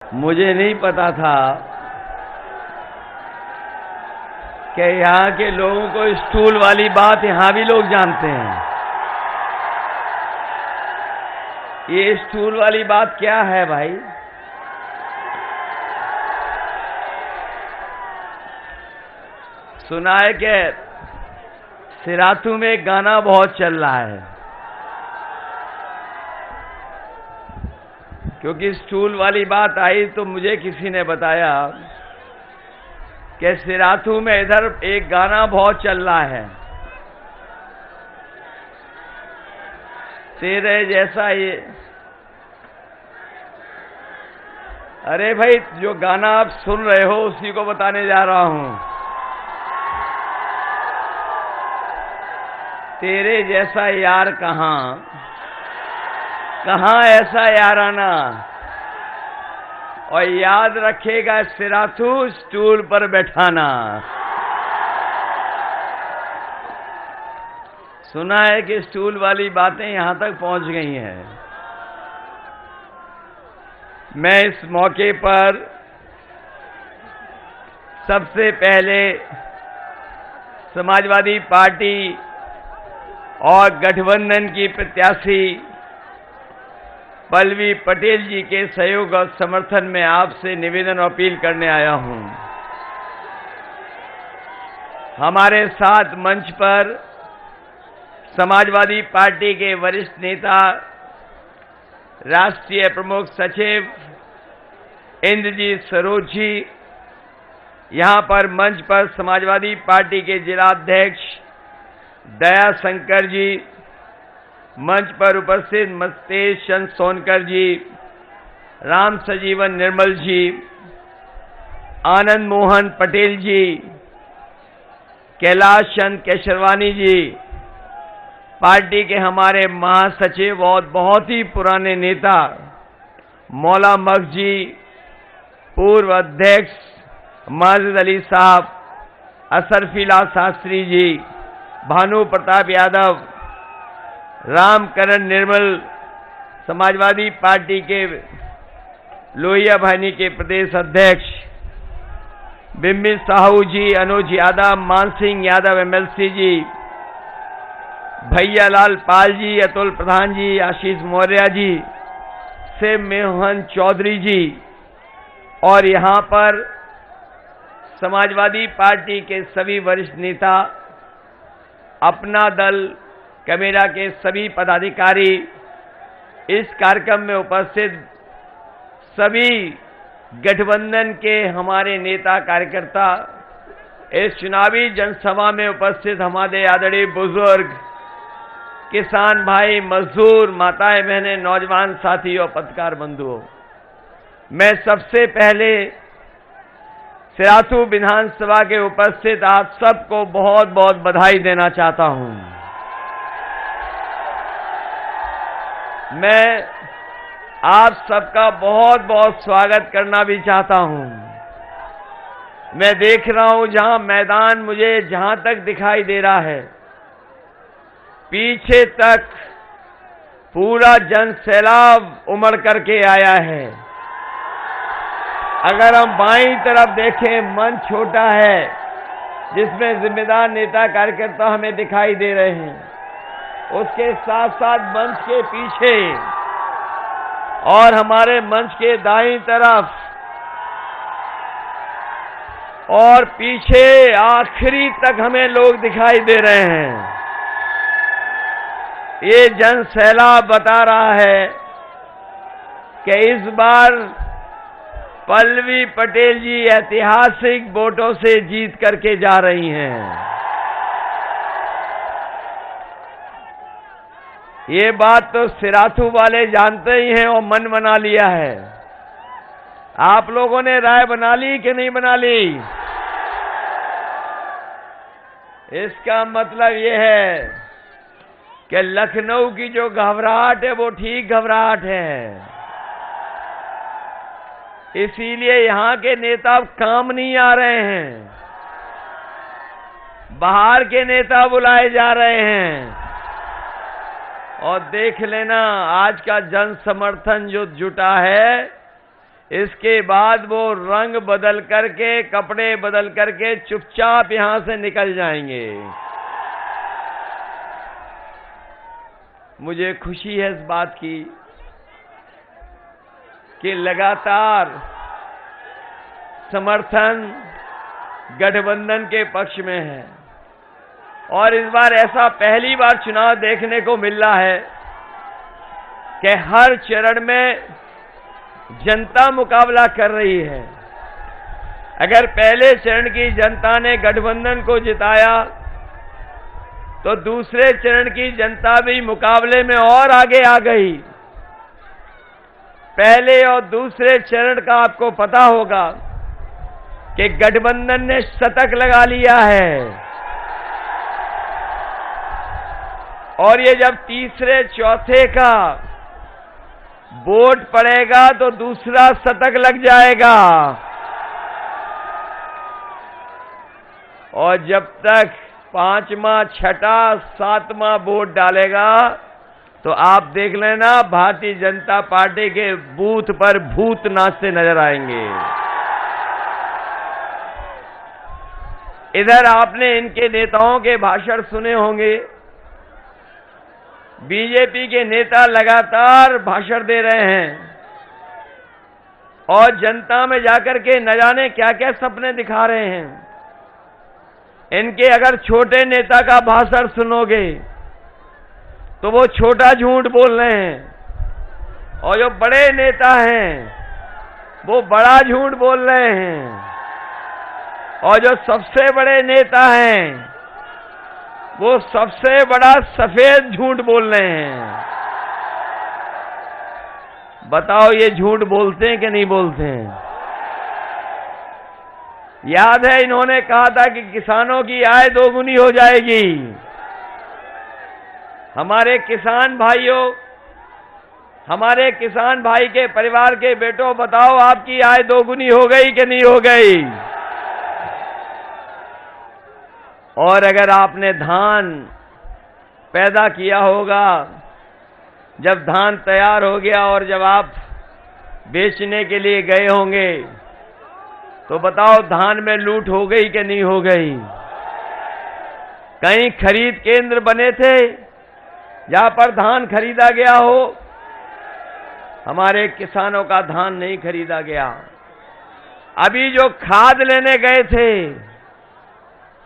मुझे नहीं पता था कि यहाँ के लोगों को स्टूल वाली बात यहाँ भी लोग जानते हैं। ये स्टूल वाली बात क्या है भाई? सुना है कि सिराथू में एक गाना बहुत चल रहा है, क्योंकि स्टूल वाली बात आई तो मुझे किसी ने बताया कि सिराथू में इधर एक गाना बहुत चल रहा है, तेरे जैसा ये। अरे भाई, जो गाना आप सुन रहे हो उसी को बताने जा रहा हूं। तेरे जैसा यार कहां कहां ऐसा याराना, और याद रखेगा सिराथू स्टूल पर बैठाना। सुना है कि स्टूल वाली बातें यहां तक पहुंच गई हैं। मैं इस मौके पर सबसे पहले समाजवादी पार्टी और गठबंधन की प्रत्याशी पल्लवी पटेल जी के सहयोग और समर्थन में आपसे निवेदन और अपील करने आया हूं। हमारे साथ मंच पर समाजवादी पार्टी के वरिष्ठ नेता, राष्ट्रीय प्रमुख सचिव इंद्रजीत सरोज जी, यहां पर मंच पर समाजवादी पार्टी के जिलाध्यक्ष दया शंकर जी, मंच पर उपस्थित मस्तेश चंद सोनकर जी, राम सजीवन निर्मल जी, आनंद मोहन पटेल जी, कैलाश चंद केशरवानी जी, पार्टी के हमारे महासचिव और बहुत ही पुराने नेता मौला मख जी, पूर्व अध्यक्ष माजिद अली साहब, असरफीला शास्त्री जी, भानु प्रताप यादव, रामकरण निर्मल, समाजवादी पार्टी के लोहिया भानी के प्रदेश अध्यक्ष, बिम्बित साहू जी, अनुज यादव, मान सिंह यादव एमएलसी जी, भैयालाल पाल जी, अतुल प्रधान जी, आशीष मौर्य जी, शिव मोहन चौधरी जी, और यहां पर समाजवादी पार्टी के सभी वरिष्ठ नेता, अपना दल कैमेरा के सभी पदाधिकारी, इस कार्यक्रम में उपस्थित सभी गठबंधन के हमारे नेता कार्यकर्ता, इस चुनावी जनसभा में उपस्थित हमारे आदरणीय बुजुर्ग, किसान भाई, मजदूर, माताएं, बहनें, नौजवान साथी और पत्रकार बंधुओं, मैं सबसे पहले सिराथू विधानसभा के उपस्थित आप सबको बहुत बहुत बधाई देना चाहता हूं। मैं आप सबका बहुत बहुत स्वागत करना भी चाहता हूं। मैं देख रहा हूं जहां मैदान मुझे जहां तक दिखाई दे रहा है, पीछे तक पूरा जन सैलाब उमड़ करके आया है। अगर हम बाईं तरफ देखें, मंच छोटा है जिसमें जिम्मेदार नेता कार्यकर्ता हमें दिखाई दे रहे हैं, उसके साथ साथ मंच के पीछे और हमारे मंच के दाईं तरफ और पीछे आखिरी तक हमें लोग दिखाई दे रहे हैं। ये जन सैलाब बता रहा है कि इस बार पल्लवी पटेल जी ऐतिहासिक वोटों से जीत करके जा रही हैं। ये बात तो सिराथू वाले जानते ही हैं और मन बना लिया है। आप लोगों ने राय बना ली कि नहीं बना ली? इसका मतलब ये है कि लखनऊ की जो घबराहट है वो ठीक घबराहट है। इसीलिए यहां के नेता काम नहीं आ रहे हैं, बाहर के नेता बुलाए जा रहे हैं। और देख लेना आज का जन समर्थन जो जुटा है, इसके बाद वो रंग बदल करके, कपड़े बदल करके चुपचाप यहां से निकल जाएंगे। मुझे खुशी है इस बात की कि लगातार समर्थन गठबंधन के पक्ष में है और इस बार ऐसा पहली बार चुनाव देखने को मिल रहा है कि हर चरण में जनता मुकाबला कर रही है। अगर पहले चरण की जनता ने गठबंधन को जिताया तो दूसरे चरण की जनता भी मुकाबले में और आगे आ गई। पहले और दूसरे चरण का आपको पता होगा कि गठबंधन ने शतक लगा लिया है और ये जब तीसरे चौथे का वोट पड़ेगा तो दूसरा शतक लग जाएगा और जब तक पांचवा, छठा, सातवां वोट डालेगा तो आप देख लेना भारतीय जनता पार्टी के बूथ पर भूत नाचते नजर आएंगे। इधर आपने इनके नेताओं के भाषण सुने होंगे। बीजेपी के नेता लगातार भाषण दे रहे हैं और जनता में जाकर के न जाने क्या क्या सपने दिखा रहे हैं। इनके अगर छोटे नेता का भाषण सुनोगे तो वो छोटा झूठ बोल रहे हैं और जो बड़े नेता हैं वो बड़ा झूठ बोल रहे हैं और जो सबसे बड़े नेता हैं वो सबसे बड़ा सफेद झूठ बोल रहे हैं। बताओ ये झूठ बोलते हैं कि नहीं बोलते हैं? याद है इन्होंने कहा था कि किसानों की आय दोगुनी हो जाएगी। हमारे किसान भाइयों, हमारे किसान भाई के परिवार के बेटों, बताओ आपकी आय दोगुनी हो गई कि नहीं हो गई? और अगर आपने धान पैदा किया होगा, जब धान तैयार हो गया और जब आप बेचने के लिए गए होंगे तो बताओ धान में लूट हो गई कि नहीं हो गई? कहीं खरीद केंद्र बने थे जहां पर धान खरीदा गया हो? हमारे किसानों का धान नहीं खरीदा गया। अभी जो खाद लेने गए थे,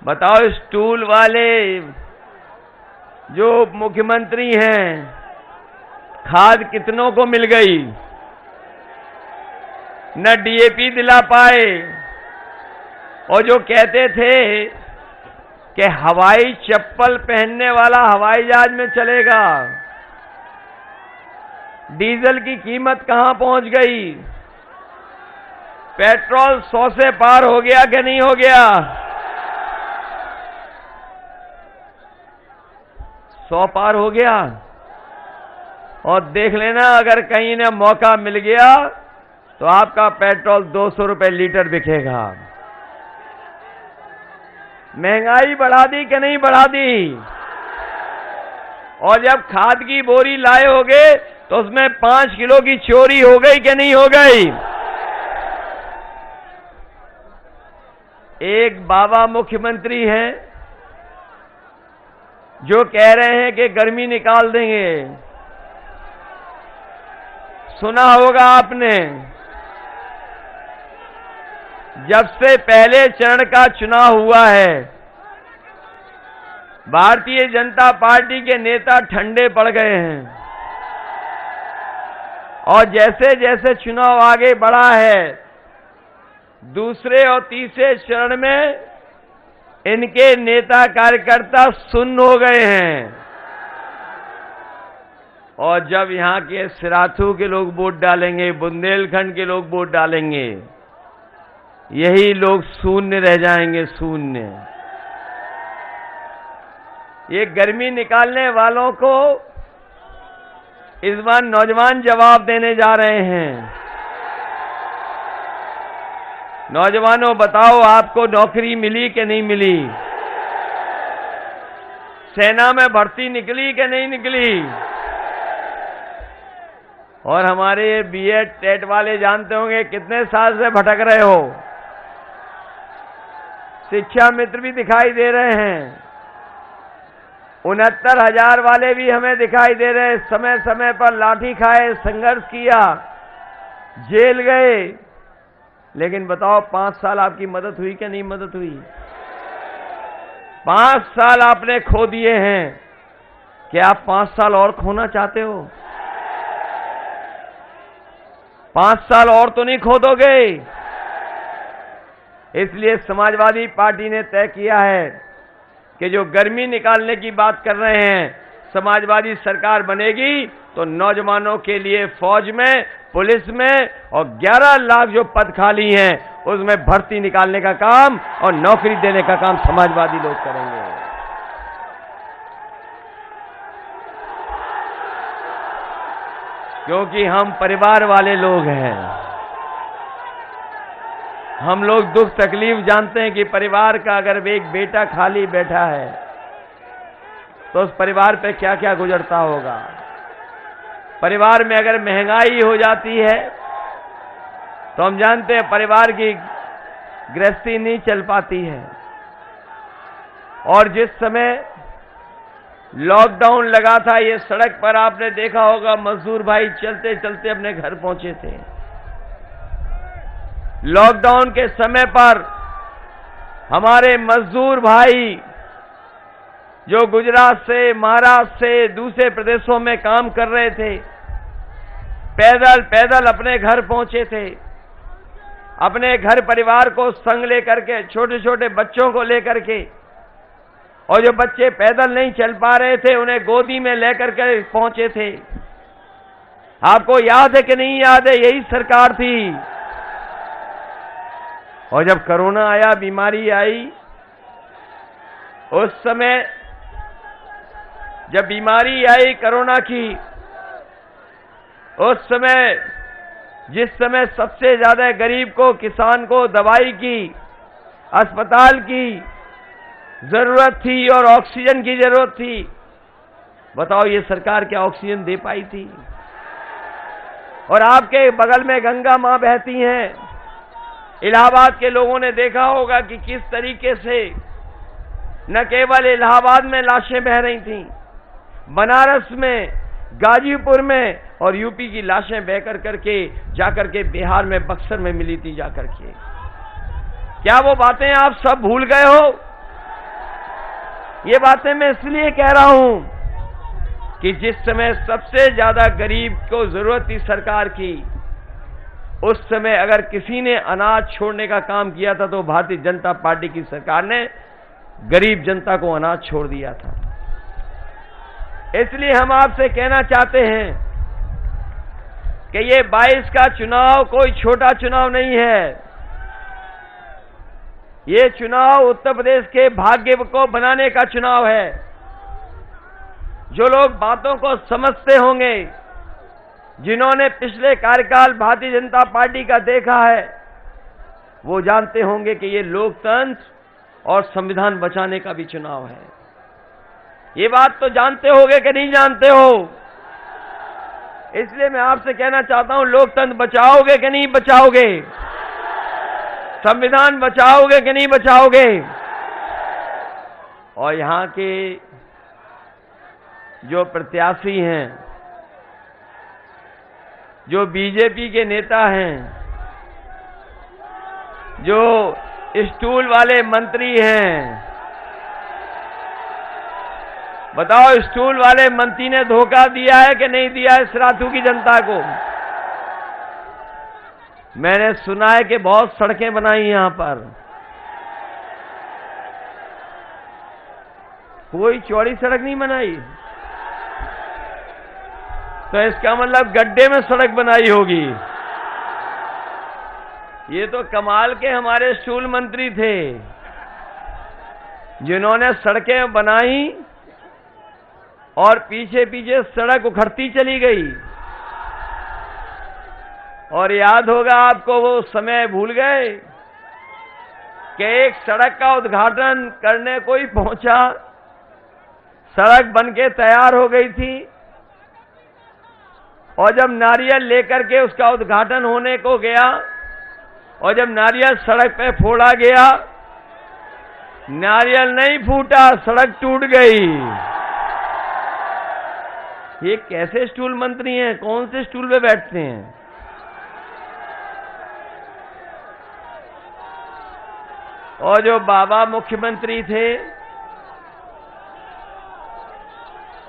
बताओ स्टूल वाले जो मुख्यमंत्री हैं, खाद कितनों को मिल गई? न डीएपी दिला पाए और जो कहते थे कि हवाई चप्पल पहनने वाला हवाई जहाज में चलेगा, डीजल की कीमत कहां पहुंच गई? पेट्रोल 100 से पार हो गया कि नहीं हो गया? 100 पार हो गया। और देख लेना अगर कहीं ने मौका मिल गया तो आपका पेट्रोल 200 रुपए लीटर बिकेगा। महंगाई बढ़ा दी कि नहीं बढ़ा दी? और जब खाद की बोरी लाए होगे तो उसमें 5 किलो की चोरी हो गई कि नहीं हो गई? एक बाबा मुख्यमंत्री हैं जो कह रहे हैं कि गर्मी निकाल देंगे। सुना होगा आपने, जब से पहले चरण का चुनाव हुआ है भारतीय जनता पार्टी के नेता ठंडे पड़ गए हैं और जैसे जैसे चुनाव आगे बढ़ा है दूसरे और तीसरे चरण में इनके नेता कार्यकर्ता सुन्न हो गए हैं और जब यहां के सिराथू के लोग वोट डालेंगे, बुंदेलखंड के लोग वोट डालेंगे, यही लोग शून्य रह जाएंगे, शून्य। ये गर्मी निकालने वालों को इस बार नौजवान जवाब देने जा रहे हैं। नौजवानों बताओ आपको नौकरी मिली कि नहीं मिली? सेना में भर्ती निकली कि नहीं निकली? और हमारे बीएड टेट वाले जानते होंगे कितने साल से भटक रहे हो। शिक्षा मित्र भी दिखाई दे रहे हैं, 69,000 वाले भी हमें दिखाई दे रहे। समय समय पर लाठी खाए, संघर्ष किया, जेल गए, लेकिन बताओ 5 साल आपकी मदद हुई कि नहीं मदद हुई? 5 साल आपने खो दिए हैं। क्या आप 5 साल और खोना चाहते हो? 5 साल और तो नहीं खो दोगे। इसलिए समाजवादी पार्टी ने तय किया है कि जो गर्मी निकालने की बात कर रहे हैं, समाजवादी सरकार बनेगी तो नौजवानों के लिए फौज में, पुलिस में और 11 लाख जो पद खाली हैं उसमें भर्ती निकालने का काम और नौकरी देने का काम समाजवादी लोग करेंगे। क्योंकि हम परिवार वाले लोग हैं। हम लोग दुख तकलीफ जानते हैं कि परिवार का अगर एक बेटा खाली बैठा है तो उस परिवार पे क्या क्या गुजरता होगा। परिवार में अगर महंगाई हो जाती है तो हम जानते हैं परिवार की गृहस्थी नहीं चल पाती है। और जिस समय लॉकडाउन लगा था, ये सड़क पर आपने देखा होगा मजदूर भाई चलते चलते अपने घर पहुंचे थे। लॉकडाउन के समय पर हमारे मजदूर भाई जो गुजरात से, महाराष्ट्र से, दूसरे प्रदेशों में काम कर रहे थे, पैदल पैदल अपने घर पहुंचे थे। अपने घर परिवार को संग लेकर के, छोटे छोटे बच्चों को लेकर के, और जो बच्चे पैदल नहीं चल पा रहे थे उन्हें गोदी में लेकर के पहुंचे थे। आपको याद है कि नहीं याद है? यही सरकार थी। और जब कोरोना आया, बीमारी आई, उस समय जब बीमारी आई कोरोना की, उस समय जिस समय सबसे ज्यादा गरीब को, किसान को दवाई की, अस्पताल की जरूरत थी और ऑक्सीजन की जरूरत थी, बताओ ये सरकार क्या ऑक्सीजन दे पाई थी? और आपके बगल में गंगा मां बहती हैं। इलाहाबाद के लोगों ने देखा होगा कि किस तरीके से न केवल इलाहाबाद में लाशें बह रही थीं, बनारस में, गाजीपुर में, और यूपी की लाशें बहकर करके जाकर के बिहार में, बक्सर में मिली थी जाकर के। क्या वो बातें आप सब भूल गए हो? ये बातें मैं इसलिए कह रहा हूं कि जिस समय सबसे ज्यादा गरीब को जरूरत थी सरकार की, उस समय अगर किसी ने अनाज छोड़ने का काम किया था तो भारतीय जनता पार्टी की सरकार ने गरीब जनता को अनाज छोड़ दिया था। इसलिए हम आपसे कहना चाहते हैं कि ये 22 का चुनाव कोई छोटा चुनाव नहीं है। ये चुनाव उत्तर प्रदेश के भाग्य को बनाने का चुनाव है। जो लोग बातों को समझते होंगे, जिन्होंने पिछले कार्यकाल भारतीय जनता पार्टी का देखा है, वो जानते होंगे कि ये लोकतंत्र और संविधान बचाने का भी चुनाव है। ये बात तो जानते होगे कि नहीं जानते हो? इसलिए मैं आपसे कहना चाहता हूं, लोकतंत्र बचाओगे कि नहीं बचाओगे? संविधान बचाओगे कि नहीं बचाओगे? और यहां के जो प्रत्याशी हैं, जो बीजेपी के नेता हैं, जो स्टूल वाले मंत्री हैं, बताओ स्टूल वाले मंत्री ने धोखा दिया है कि नहीं दिया है सराथू की जनता को? मैंने सुना है कि बहुत सड़कें बनाई यहां पर, कोई चौड़ी सड़क नहीं बनाई। तो इसका मतलब गड्ढे में सड़क बनाई होगी। ये तो कमाल के हमारे स्टूल मंत्री थे, जिन्होंने सड़कें बनाई और पीछे पीछे सड़क उखड़ती चली गई। और याद होगा आपको, वो समय भूल गए कि एक सड़क का उद्घाटन करने कोई पहुंचा, सड़क बनके तैयार हो गई थी और जब नारियल लेकर के उसका उद्घाटन होने को गया और जब नारियल सड़क पे फोड़ा गया, नारियल नहीं फूटा, सड़क टूट गई। ये कैसे स्टूल मंत्री हैं? कौन से स्टूल पे बैठते हैं? और जो बाबा मुख्यमंत्री थे,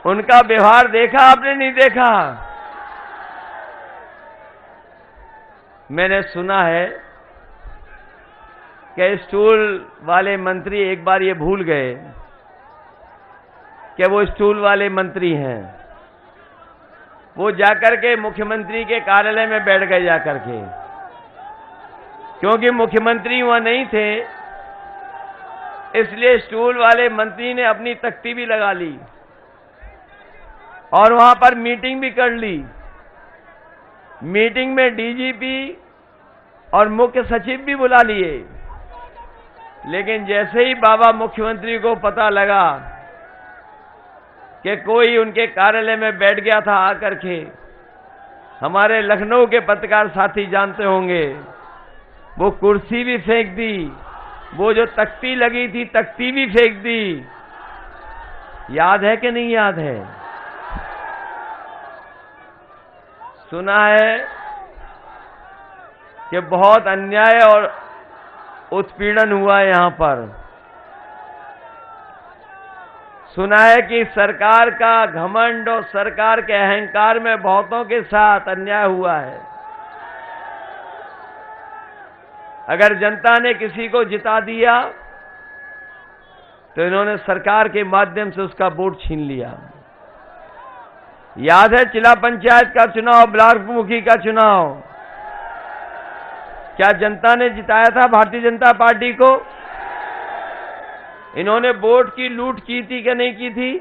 उनका व्यवहार देखा आपने? नहीं देखा? मैंने सुना है कि स्टूल वाले मंत्री एक बार ये भूल गए कि वो स्टूल वाले मंत्री हैं। वो जाकर के मुख्यमंत्री के कार्यालय में बैठ गए जाकर के, क्योंकि मुख्यमंत्री वहां नहीं थे, इसलिए स्टूल वाले मंत्री ने अपनी तख्ती भी लगा ली और वहां पर मीटिंग भी कर ली। मीटिंग में डीजीपी और मुख्य सचिव भी बुला लिए। लेकिन जैसे ही बाबा मुख्यमंत्री को पता लगा कि कोई उनके कार्यालय में बैठ गया था आकर के, हमारे लखनऊ के पत्रकार साथी जानते होंगे, वो कुर्सी भी फेंक दी, वो जो तख्ती लगी थी तख्ती भी फेंक दी। याद है कि नहीं याद है? सुना है कि बहुत अन्याय और उत्पीड़न हुआ है यहां पर। सुना है कि सरकार का घमंड और सरकार के अहंकार में बहुतों के साथ अन्याय हुआ है। अगर जनता ने किसी को जिता दिया तो इन्होंने सरकार के माध्यम से उसका वोट छीन लिया। याद है जिला पंचायत का चुनाव, ब्लॉक मुखी का चुनाव, क्या जनता ने जिताया था भारतीय जनता पार्टी को? इन्होंने वोट की लूट की थी कि नहीं की थी?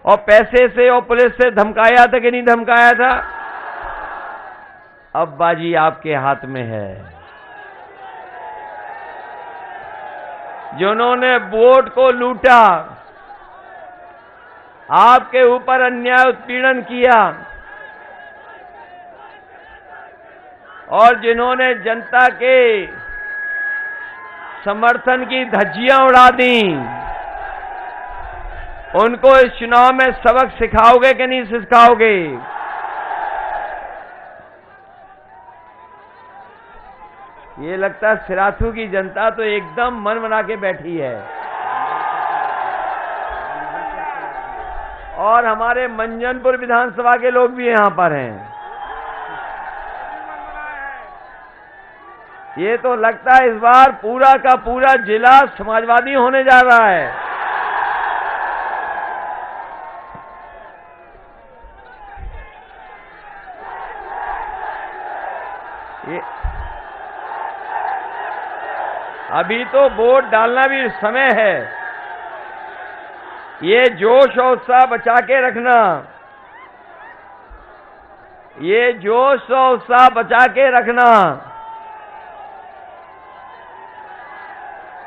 और पैसे से और पुलिस से धमकाया था कि नहीं धमकाया था? अब बाजी आपके हाथ में है। जिन्होंने वोट को लूटा, आपके ऊपर अन्याय उत्पीड़न किया और जिन्होंने जनता के समर्थन की धज्जियां उड़ा दी, उनको इस चुनाव में सबक सिखाओगे कि नहीं सिखाओगे? ये लगता है सिराथू की जनता तो एकदम मन बना के बैठी है। और हमारे मंजनपुर विधानसभा के लोग भी यहां पर हैं। ये तो लगता है इस बार पूरा का पूरा जिला समाजवादी होने जा रहा है। ये अभी तो वोट डालना भी समय है। ये जोश और उत्साह बचा के रखना, ये जोश और उत्साह बचा के रखना।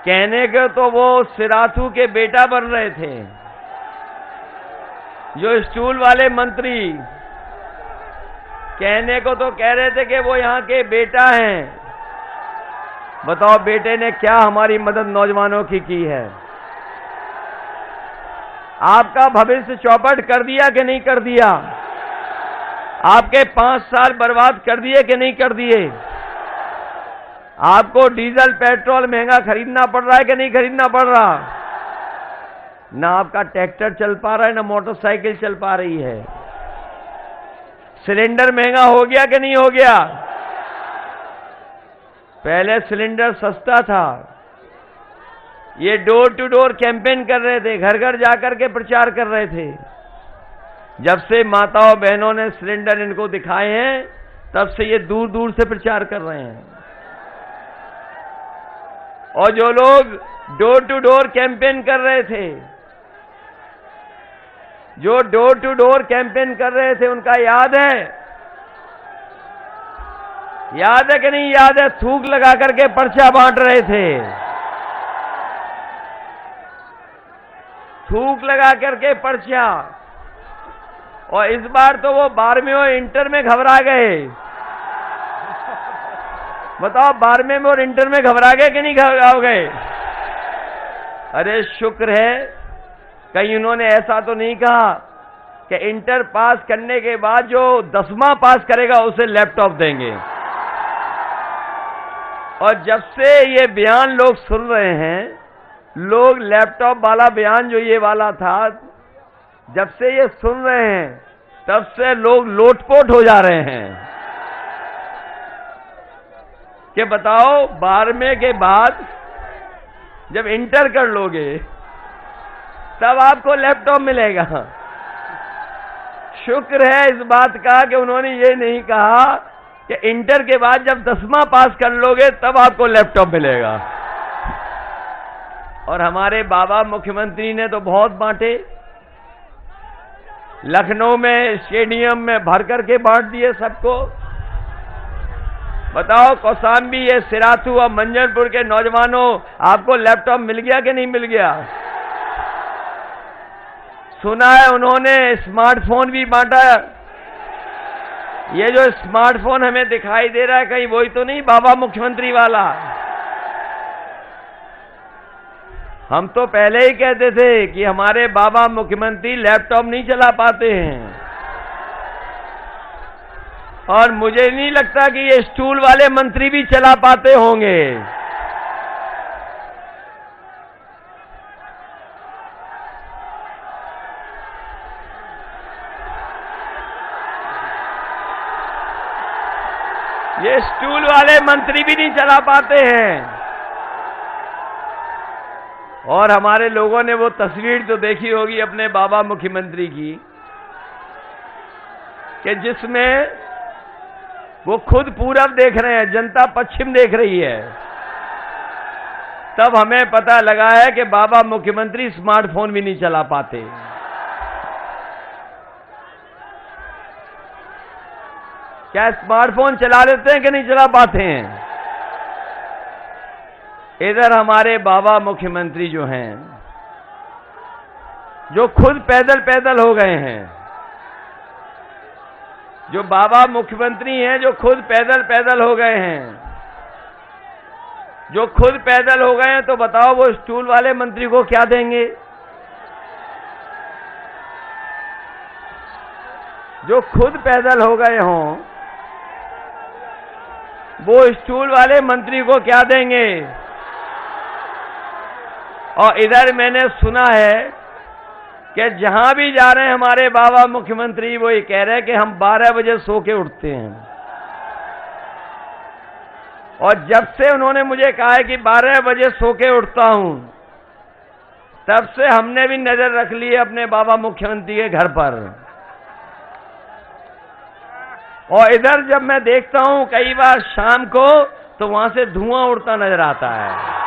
कहने के तो वो सिराथू के बेटा बन रहे थे, जो स्टूल वाले मंत्री कहने को तो कह रहे थे कि वो यहाँ के बेटा हैं। बताओ बेटे ने क्या हमारी मदद नौजवानों की है? आपका भविष्य चौपट कर दिया कि नहीं कर दिया? आपके 5 साल बर्बाद कर दिए कि नहीं कर दिए? आपको डीजल पेट्रोल महंगा खरीदना पड़ रहा है कि नहीं खरीदना पड़ रहा? ना आपका ट्रैक्टर चल पा रहा है, ना मोटरसाइकिल चल पा रही है। सिलेंडर महंगा हो गया कि नहीं हो गया? पहले सिलेंडर सस्ता था। ये डोर टू डोर कैंपेन कर रहे थे, घर घर जाकर के प्रचार कर रहे थे। जब से माताओं बहनों ने सिलेंडर इनको दिखाए हैं, तब से ये दूर दूर से प्रचार कर रहे हैं। और जो लोग डोर टू डोर कैंपेन कर रहे थे, जो डोर टू डोर कैंपेन कर रहे थे, उनका याद है? याद है कि नहीं याद है? थूक लगा करके पर्चा बांट रहे थे, थूक लगा करके पर्चा। और इस बार तो वो 12वीं और इंटर में घबरा गए। बताओ 12वीं में और इंटर में घबरा गए कि नहीं घबरा गए? अरे शुक्र है कहीं उन्होंने ऐसा तो नहीं कहा कि इंटर पास करने के बाद जो 10वां पास करेगा उसे लैपटॉप देंगे। और जब से ये बयान लोग सुन रहे हैं, लोग लैपटॉप वाला बयान जो ये वाला था, जब से ये सुन रहे हैं तब से लोग लोटपोट हो जा रहे हैं कि बताओ 12वीं के बाद जब इंटर कर लोगे तब आपको लैपटॉप मिलेगा। शुक्र है इस बात का कि उन्होंने ये नहीं कहा कि इंटर के बाद जब 10वां पास कर लोगे तब आपको लैपटॉप मिलेगा। और हमारे बाबा मुख्यमंत्री ने तो बहुत बांटे, लखनऊ में स्टेडियम में भर करके बांट दिए सबको। बताओ कौशाम्बी, ये सिराथू और मंजनपुर के नौजवानों, आपको लैपटॉप मिल गया कि नहीं मिल गया? सुना है उन्होंने स्मार्टफोन भी बांटा। ये जो स्मार्टफोन हमें दिखाई दे रहा है कहीं वही तो नहीं बाबा मुख्यमंत्री वाला? हम तो पहले ही कहते थे कि हमारे बाबा मुख्यमंत्री लैपटॉप नहीं चला पाते हैं, और मुझे नहीं लगता कि ये स्टूल वाले मंत्री भी चला पाते होंगे। ये स्टूल वाले मंत्री भी नहीं चला पाते हैं। और हमारे लोगों ने वो तस्वीर तो देखी होगी अपने बाबा मुख्यमंत्री की कि जिसमें वो खुद पूरब देख रहे हैं, जनता पश्चिम देख रही है। तब हमें पता लगा है कि बाबा मुख्यमंत्री स्मार्टफोन भी नहीं चला पाते। क्या स्मार्टफोन चला लेते हैं कि नहीं चला पाते हैं? इधर हमारे बाबा मुख्यमंत्री जो हैं, जो खुद पैदल पैदल हो गए हैं, जो बाबा मुख्यमंत्री हैं जो खुद पैदल पैदल हो गए हैं, जो खुद पैदल हो गए हैं, तो बताओ वो स्टूल वाले मंत्री को क्या देंगे? जो खुद पैदल हो गए हों वो स्टूल वाले मंत्री को क्या देंगे? और इधर मैंने सुना है कि जहां भी जा रहे हैं हमारे बाबा मुख्यमंत्री वो ये कह रहे हैं कि हम 12 बजे सो के उठते हैं। और जब से उन्होंने मुझे कहा है कि 12 बजे सो के उठता हूं, तब से हमने भी नजर रख ली है अपने बाबा मुख्यमंत्री के घर पर। और इधर जब मैं देखता हूं कई बार शाम को, तो वहां से धुआं उड़ता नजर आता है।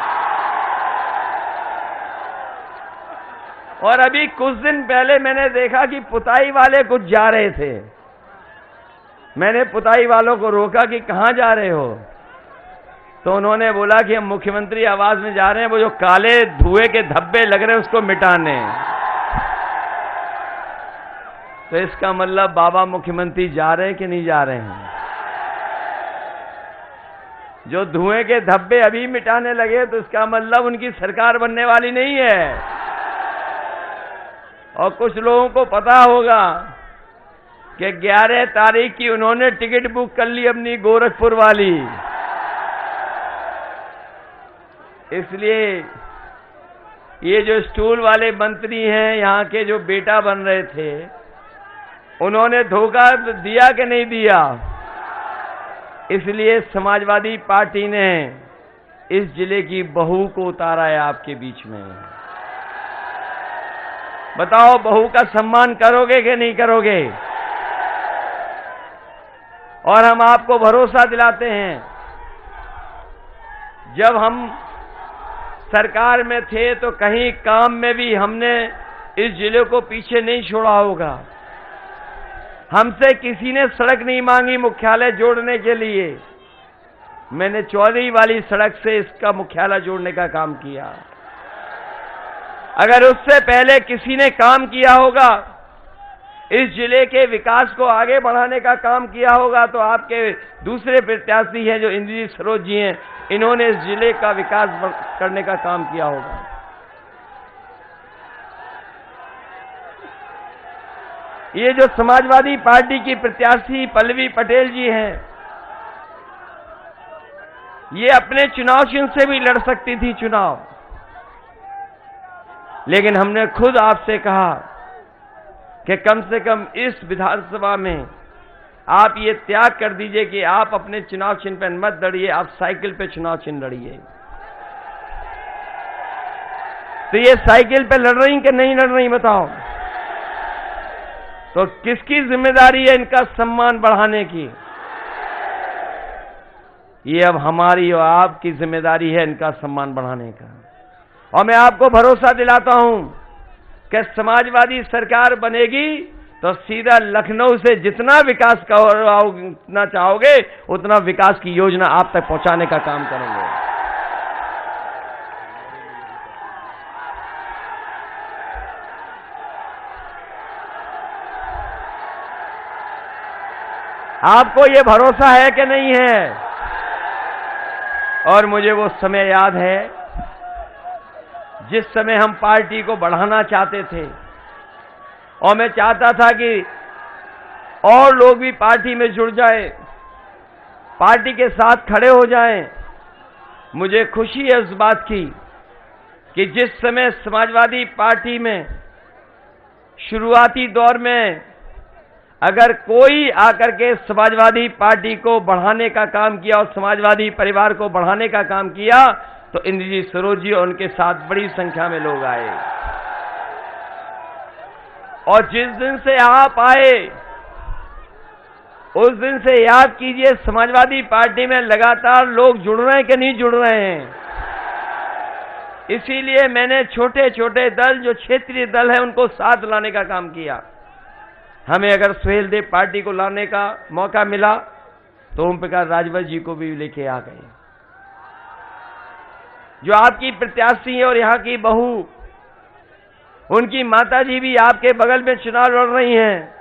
और अभी कुछ दिन पहले मैंने देखा कि पुताई वाले कुछ जा रहे थे। मैंने पुताई वालों को रोका कि कहां जा रहे हो? तो उन्होंने बोला कि हम मुख्यमंत्री आवास में जा रहे हैं, वो जो काले धुएं के धब्बे लग रहे हैं उसको मिटाने। तो इसका मतलब बाबा मुख्यमंत्री जा रहे हैं कि नहीं जा रहे हैं? जो धुएं के धब्बे अभी मिटाने लगे तो इसका मतलब उनकी सरकार बनने वाली नहीं है। और कुछ लोगों को पता होगा कि 11 तारीख की उन्होंने टिकट बुक कर ली अपनी गोरखपुर वाली। इसलिए ये जो स्टूल वाले मंत्री हैं, यहाँ के जो बेटा बन रहे थे, उन्होंने धोखा दिया कि नहीं दिया? इसलिए समाजवादी पार्टी ने इस जिले की बहू को उतारा है आपके बीच में। बताओ बहू का सम्मान करोगे कि नहीं करोगे? और हम आपको भरोसा दिलाते हैं, जब हम सरकार में थे तो कहीं काम में भी हमने इस जिले को पीछे नहीं छोड़ा होगा। हमसे किसी ने सड़क नहीं मांगी मुख्यालय जोड़ने के लिए। मैंने चौधरी वाली सड़क से इसका मुख्यालय जोड़ने का काम किया। अगर उससे पहले किसी ने काम किया होगा इस जिले के विकास को आगे बढ़ाने का काम किया होगा, तो आपके दूसरे प्रत्याशी हैं जो इंद्रजीत सरोज जी हैं, इन्होंने इस जिले का विकास करने का काम किया होगा। ये जो समाजवादी पार्टी की प्रत्याशी पल्लवी पटेल जी हैं, ये अपने चुनाव चिन्ह से भी लड़ सकती थी चुनाव, लेकिन हमने खुद आपसे कहा कि कम से कम इस विधानसभा में आप ये त्याग कर दीजिए कि आप अपने चुनाव चिन्ह पर मत लड़िए, आप साइकिल पे चुनाव चिन्ह लड़िए। तो ये साइकिल पे लड़ रही कि नहीं लड़ रही बताओ? तो किसकी जिम्मेदारी है इनका सम्मान बढ़ाने की? ये अब हमारी और आपकी जिम्मेदारी है इनका सम्मान बढ़ाने का। और मैं आपको भरोसा दिलाता हूं कि समाजवादी सरकार बनेगी तो सीधा लखनऊ से जितना विकास करना चाहोगे उतना विकास की योजना आप तक पहुंचाने का काम करेंगे। आपको ये भरोसा है कि नहीं है? और मुझे वो समय याद है जिस समय हम पार्टी को बढ़ाना चाहते थे और मैं चाहता था कि और लोग भी पार्टी में जुड़ जाएं, पार्टी के साथ खड़े हो जाएं। मुझे खुशी है इस बात की कि जिस समय समाजवादी पार्टी में शुरुआती दौर में अगर कोई आकर के समाजवादी पार्टी को बढ़ाने का काम किया और समाजवादी परिवार को बढ़ाने का काम किया तो इंद्रजीत सरोज जी और उनके साथ बड़ी संख्या में लोग आए। और जिस दिन से आप आए उस दिन से याद कीजिए समाजवादी पार्टी में लगातार लोग जुड़ रहे हैं कि नहीं जुड़ रहे हैं। इसीलिए मैंने छोटे छोटे दल जो क्षेत्रीय दल है उनको साथ लाने का काम किया। हमें अगर सुहेल देव पार्टी को लाने का मौका मिला तो ओम प्रकाश राजभर जी को भी लेके आ गए, जो आपकी प्रत्याशी है और यहां की बहू, उनकी माता जी भी आपके बगल में चुनाव लड़ रही हैं।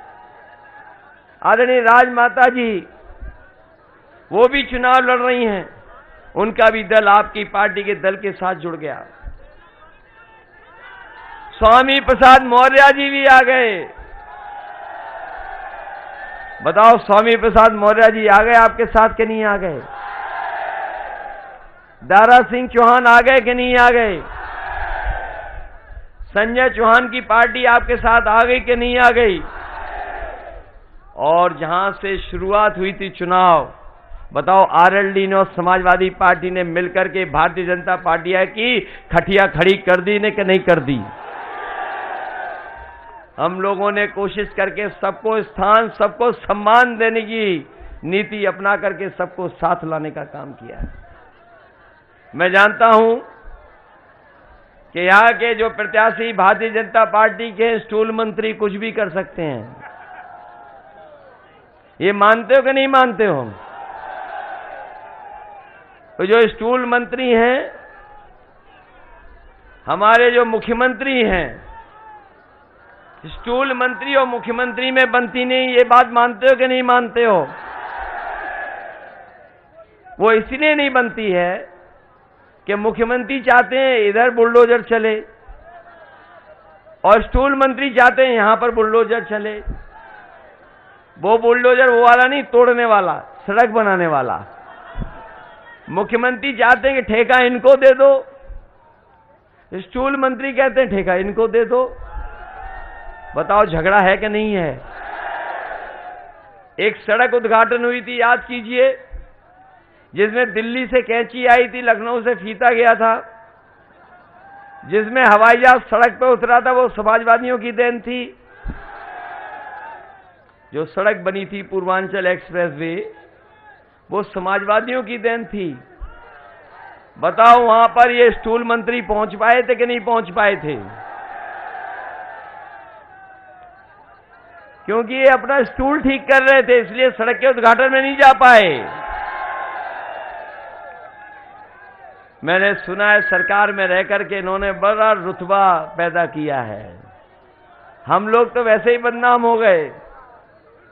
आदरणीय राज माता जी वो भी चुनाव लड़ रही हैं, उनका भी दल आपकी पार्टी के दल के साथ जुड़ गया। स्वामी प्रसाद मौर्य जी भी आ गए। बताओ स्वामी प्रसाद मौर्य जी आ गए आपके साथ कि नहीं आ गए? दारा सिंह चौहान आ गए कि नहीं आ गए? संजय चौहान की पार्टी आपके साथ आ गई कि नहीं आ गई? और जहां से शुरुआत हुई थी चुनाव, बताओ आरएलडी ने और समाजवादी पार्टी ने मिलकर के भारतीय जनता पार्टी की खटिया खड़ी कर दी ने कि नहीं कर दी? हम लोगों ने कोशिश करके सबको स्थान, सबको सम्मान देने की नीति अपना करके सबको साथ लाने का काम किया है। मैं जानता हूं कि यहां के जो प्रत्याशी भारतीय जनता पार्टी के स्टूल मंत्री कुछ भी कर सकते हैं। ये मानते हो कि नहीं मानते हो? तो जो स्टूल मंत्री हैं, हमारे जो मुख्यमंत्री हैं, स्टूल मंत्री और मुख्यमंत्री में बनती नहीं, ये बात मानते हो कि नहीं मानते हो? वो इसलिए नहीं बनती है कि मुख्यमंत्री चाहते हैं इधर बुलडोजर चले और स्टूल मंत्री चाहते हैं यहां पर बुलडोजर चले। वो बुलडोजर वो वाला नहीं, तोड़ने वाला, सड़क बनाने वाला। मुख्यमंत्री चाहते हैं कि ठेका इनको दे दो, स्टूल मंत्री कहते हैं ठेका इनको दे दो। बताओ झगड़ा है कि नहीं है? एक सड़क उद्घाटन हुई थी, याद कीजिए, जिसमें दिल्ली से कैंची आई थी, लखनऊ से फीता गया था, जिसमें हवाई जहाज सड़क पर उतरा था, वो समाजवादियों की देन थी। जो सड़क बनी थी पूर्वांचल एक्सप्रेसवे, वो समाजवादियों की देन थी। बताओ वहां पर ये स्टूल मंत्री पहुंच पाए थे कि नहीं पहुंच पाए थे? क्योंकि ये अपना स्टूल ठीक कर रहे थे, इसलिए सड़क के उद्घाटन में नहीं जा पाए। मैंने सुना है सरकार में रहकर के इन्होंने बड़ा रुतबा पैदा किया है। हम लोग तो वैसे ही बदनाम हो गए,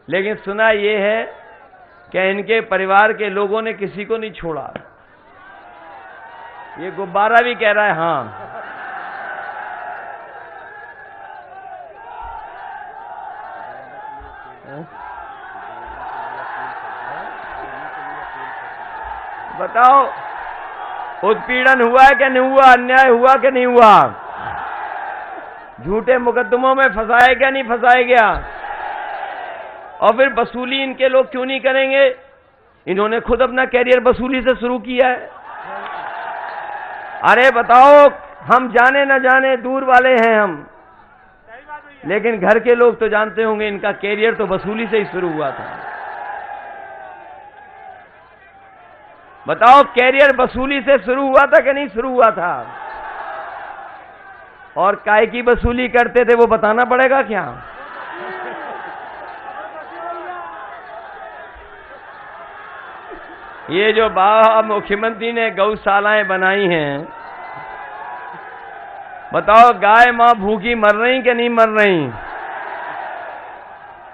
लेकिन सुना ये है कि इनके परिवार के लोगों ने किसी को नहीं छोड़ा। ये गुब्बारा भी कह रहा है हाँ। बताओ, उत्पीड़न हुआ है कि नहीं हुआ, अन्याय हुआ कि नहीं हुआ, झूठे मुकदमों में फंसाया क्या नहीं फंसाया गया, और फिर वसूली इनके लोग क्यों नहीं करेंगे? इन्होंने खुद अपना कैरियर वसूली से शुरू किया है। अरे बताओ, हम जाने न जाने दूर वाले हैं हम, लेकिन घर के लोग तो जानते होंगे इनका कैरियर तो वसूली से ही शुरू हुआ था। बताओ, कैरियर वसूली से शुरू हुआ था कि नहीं शुरू हुआ था? और काय की वसूली करते थे वो बताना पड़ेगा क्या? ये जो बाबा मुख्यमंत्री ने गौशालाएं बनाई हैं, बताओ गाय मां भूखी मर रही कि नहीं मर रही?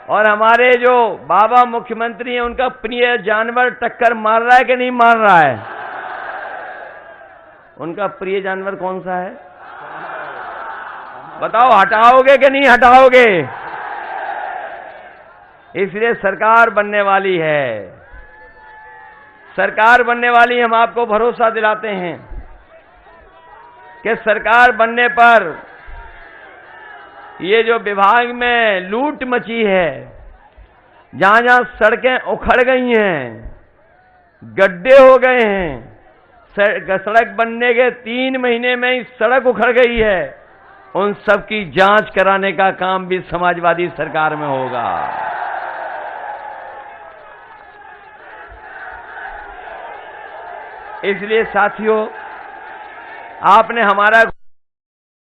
और हमारे जो बाबा मुख्यमंत्री हैं उनका प्रिय जानवर टक्कर मार रहा है कि नहीं मार रहा है? उनका प्रिय जानवर कौन सा है? बताओ, हटाओगे कि नहीं हटाओगे? इसलिए सरकार बनने वाली है, सरकार बनने वाली। हम आपको भरोसा दिलाते हैं कि सरकार बनने पर ये जो विभाग में लूट मची है, जहां जहां सड़कें उखड़ गई हैं, गड्ढे हो गए हैं, सड़क बनने के 3 महीने में ही सड़क उखड़ गई है, उन सब की जांच कराने का काम भी समाजवादी सरकार में होगा। इसलिए साथियों, आपने हमारा